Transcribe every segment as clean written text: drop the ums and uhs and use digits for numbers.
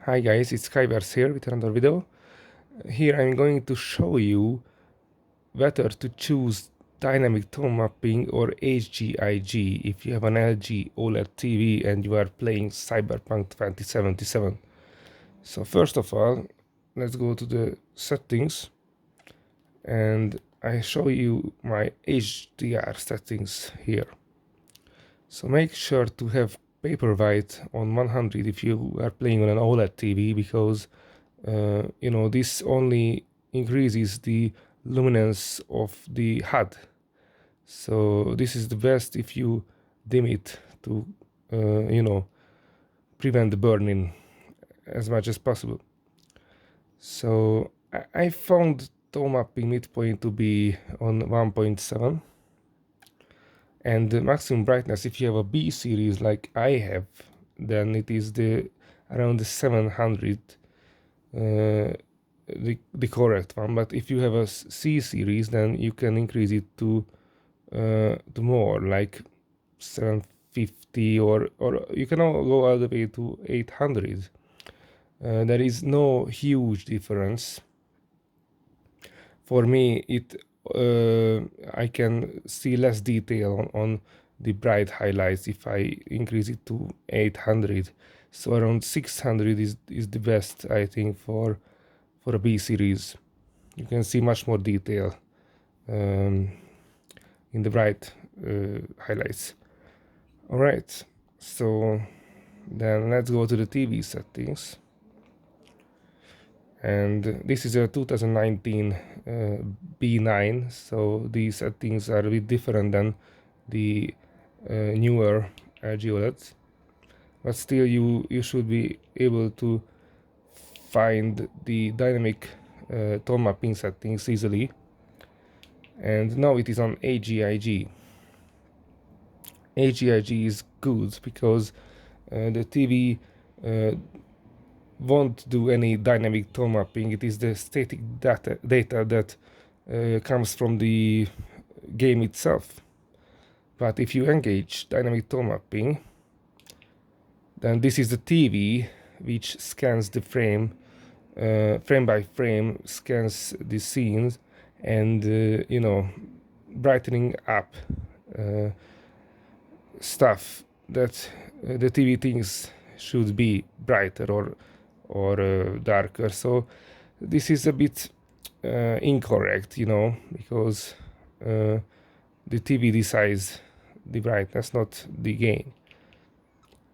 Hi guys, it's Hdr here with another video. Here I'm going to show you whether to choose dynamic tone mapping or HGIG if you have an LG OLED TV and you are playing Cyberpunk 2077. So first of all, let's go to the settings and I show you my HDR settings here. So make sure to have paper white on 100 if you are playing on an OLED TV, because this only increases the luminance of the HUD. So this is the best if you dim it to prevent the burning as much as possible. So I found tone mapping midpoint to be on 1.7, and the maximum brightness, if you have a B series like I have, then it is around the 700, the correct one. But if you have a C series, then you can increase it to more, like 750, or you can go all the way to 800. There is no huge difference. For me, I can see less detail on the bright highlights if I increase it to 800. So around 600 is the best, I think, for a B series. You can see much more detail in the bright highlights. All right, so then let's go to the TV settings. And this is a 2019 B9, so these settings are a bit different than the newer LG OLEDs, but still you should be able to find the dynamic tone mapping settings easily. And now it is on HGIG. HGIG is good because the TV won't do any dynamic tone mapping. It is the static data that comes from the game itself. But if you engage dynamic tone mapping, then this is the TV which scans the frame by frame, scans the scenes, and brightening up stuff that the TV thinks should be brighter or darker. So this is a bit incorrect, because the TV decides the brightness, not the game.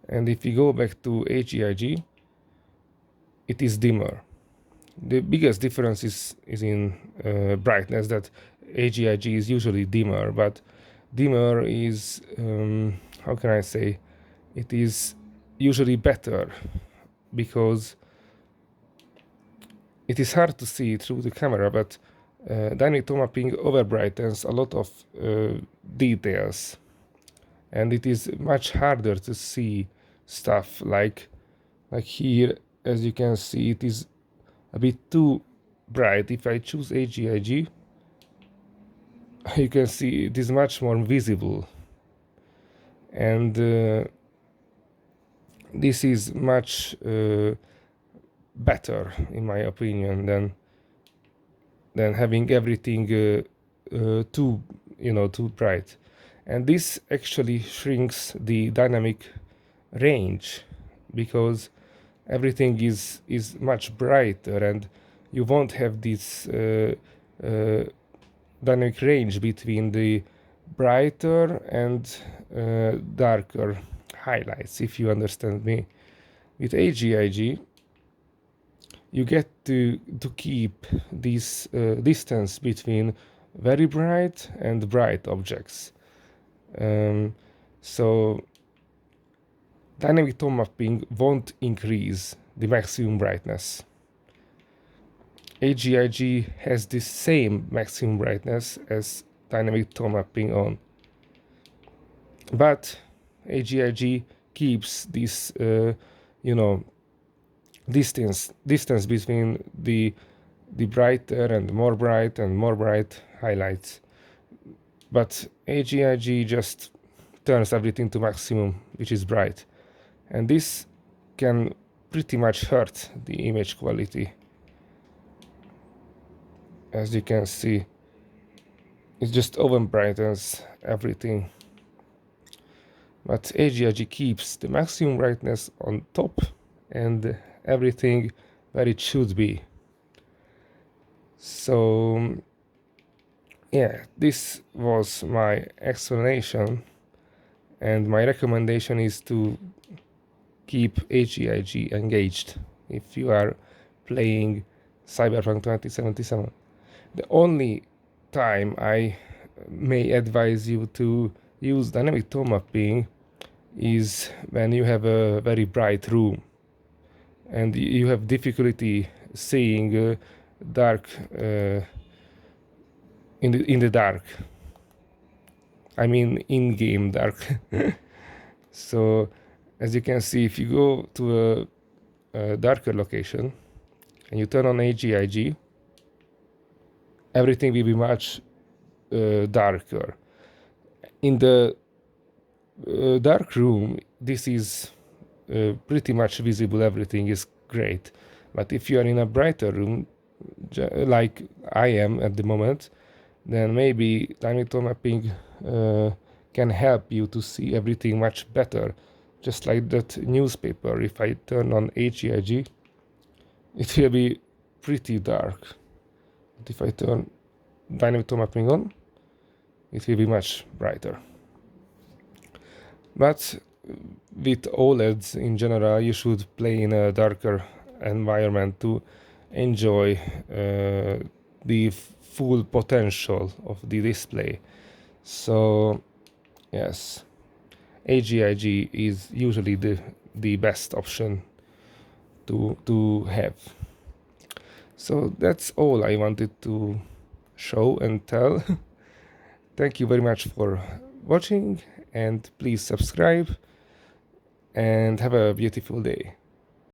And if we go back to HGIG, it is dimmer. The biggest difference is in brightness, that HGIG is usually dimmer, but dimmer is, how can I say, it is usually better, because it is hard to see through the camera, but dynamic tone mapping overbrightens a lot of details, and it is much harder to see stuff like here. As you can see, it is a bit too bright. If I choose HGIG, you can see it is much more visible, and this is much better, in my opinion, than having everything too bright. And this actually shrinks the dynamic range, because everything is much brighter, and you won't have this dynamic range between the brighter and darker highlights, if you understand me. With HGIG, you get to keep this distance between very bright and bright objects. So dynamic tone mapping won't increase the maximum brightness. HGIG has the same maximum brightness as dynamic tone mapping on, but HGIG keeps this distance between the brighter and more bright highlights. But HGIG just turns everything to maximum, which is bright, and this can pretty much hurt the image quality. As you can see, it just over brightens everything. But HGIG keeps the maximum brightness on top and everything where it should be. So yeah, this was my explanation, and my recommendation is to keep HGIG engaged if you are playing Cyberpunk 2077. The only time I may advise you to use dynamic tone mapping is when you have a very bright room and you have difficulty seeing dark in the dark. I mean in-game dark. So as you can see, if you go to a darker location and you turn on HGIG, everything will be much darker. In the dark room, this is pretty much visible, everything is great. But if you are in a brighter room, like I am at the moment, then maybe dynamic tone mapping can help you to see everything much better. Just like that newspaper, if I turn on HGIG, it will be pretty dark. But if I turn dynamic tone mapping on, it will be much brighter. But with OLEDs in general, you should play in a darker environment to enjoy the full potential of the display. So yes, HGIG is usually the best option to have. So that's all I wanted to show and tell. Thank you very much for watching, and please subscribe and have a beautiful day.